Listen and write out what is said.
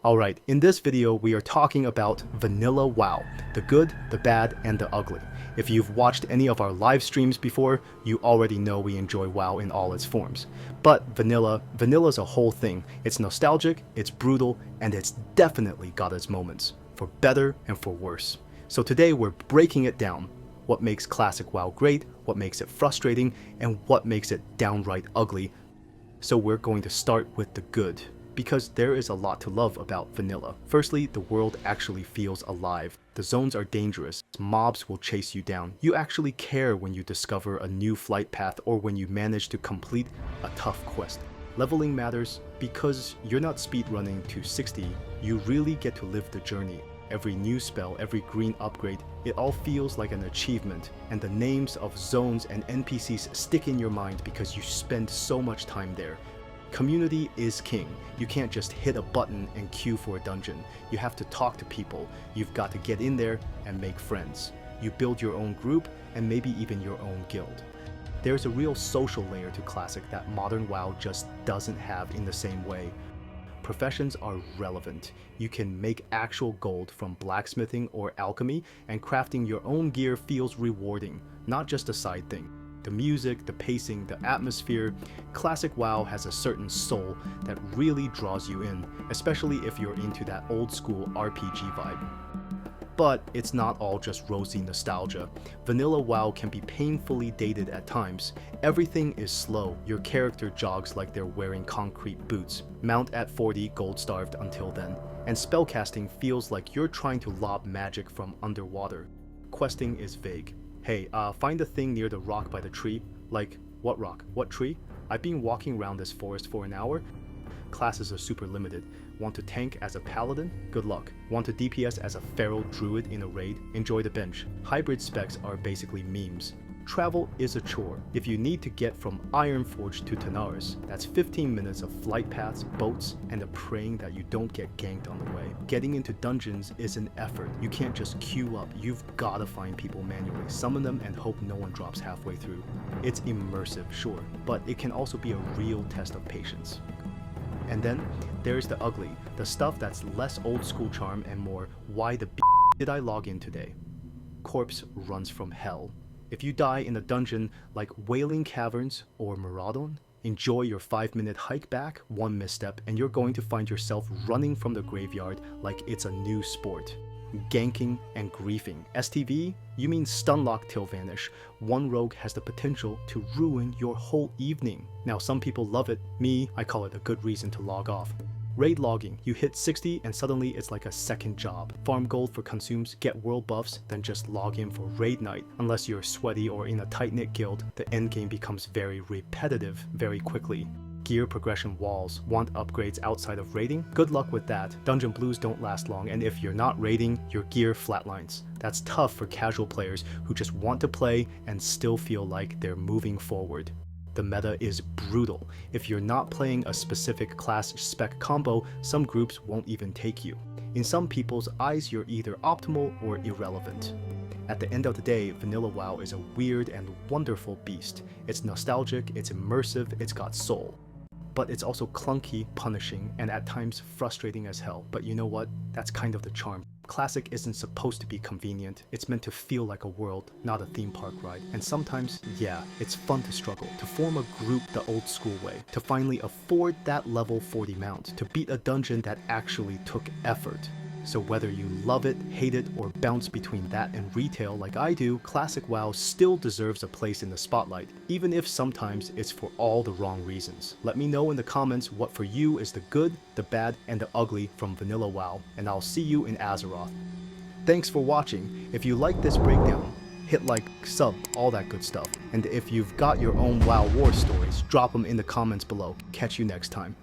Alright, in this video we are talking about vanilla WoW, the good, the bad, and the ugly. If you've watched any of our live streams before, you already know we enjoy WoW in all its forms. But vanilla's a whole thing. It's nostalgic, it's brutal, and it's definitely got its moments, for better and for worse. So today we're breaking it down. What makes classic WoW great, what makes it frustrating, and what makes it downright ugly. So we're going to start with the good, because there is a lot to love about vanilla. Firstly, the world actually feels alive. The zones are dangerous. Mobs will chase you down. You actually care when you discover a new flight path or when you manage to complete a tough quest. Leveling matters because you're not speedrunning to 60, you really get to live the journey. Every new spell, every green upgrade, it all feels like an achievement, and the names of zones and NPCs stick in your mind because you spend so much time there. Community is king. You can't just hit a button and queue for a dungeon. You have to talk to people. You've got to get in there and make friends. You build your own group and maybe even your own guild. There's a real social layer to Classic that modern WoW just doesn't have in the same way. Professions are relevant. You can make actual gold from blacksmithing or alchemy, and crafting your own gear feels rewarding, not just a side thing. The music, the pacing, the atmosphere, classic WoW has a certain soul that really draws you in, especially if you're into that old school RPG vibe. But it's not all just rosy nostalgia. Vanilla WoW can be painfully dated at times. Everything is slow. Your character jogs like they're wearing concrete boots. Mount at 40 gold starved until then. And spellcasting feels like you're trying to lob magic from underwater. Questing is vague. Hey, find the thing near the rock by the tree. Like, what rock? What tree? I've been walking around this forest for an hour. Classes are super limited. Want to tank as a paladin? Good luck. Want to DPS as a feral druid in a raid? Enjoy the bench. Hybrid specs are basically memes. Travel is a chore. If you need to get from Ironforge to Tanaris, that's 15 minutes of flight paths, boats, and a praying that you don't get ganked on the way. Getting into dungeons is an effort. You can't just queue up. You've gotta find people manually, summon them, and hope no one drops halfway through. It's immersive, sure, but it can also be a real test of patience. And then there's the ugly, the stuff that's less old school charm and more why the b did I log in today? Corpse runs from hell. If you die in a dungeon like Wailing Caverns or Maraudon, enjoy your 5-minute hike back, one misstep, and you're going to find yourself running from the graveyard like it's a new sport. Ganking and griefing. STV? You mean stunlock till vanish. One rogue has the potential to ruin your whole evening. Now some people love it. Me, I call it a good reason to log off. Raid logging. You hit 60 and suddenly it's like a second job. Farm gold for consumes, get world buffs, then just log in for raid night. Unless you're sweaty or in a tight-knit guild, the endgame becomes very repetitive very quickly. Gear progression walls. Want upgrades outside of raiding? Good luck with that. Dungeon blues don't last long, and if you're not raiding, your gear flatlines. That's tough for casual players who just want to play and still feel like they're moving forward. The meta is brutal. If you're not playing a specific class spec combo, some groups won't even take you. In some people's eyes, you're either optimal or irrelevant. At the end of the day, vanilla WoW is a weird and wonderful beast. It's nostalgic, it's immersive, it's got soul. But it's also clunky, punishing, and at times frustrating as hell. But you know what? That's kind of the charm. Classic isn't supposed to be convenient. It's meant to feel like a world, not a theme park ride. And sometimes, yeah, it's fun to struggle, to form a group the old school way, to finally afford that level 40 mount, to beat a dungeon that actually took effort. So whether you love it, hate it, or bounce between that and retail like I do, classic WoW still deserves a place in the spotlight, even if sometimes it's for all the wrong reasons. Let me know in the comments what for you is the good, the bad, and the ugly from vanilla WoW, and I'll see you in Azeroth. Thanks for watching. If you like this breakdown, hit like, sub, all that good stuff. And if you've got your own WoW war stories, drop them in the comments below. Catch you next time.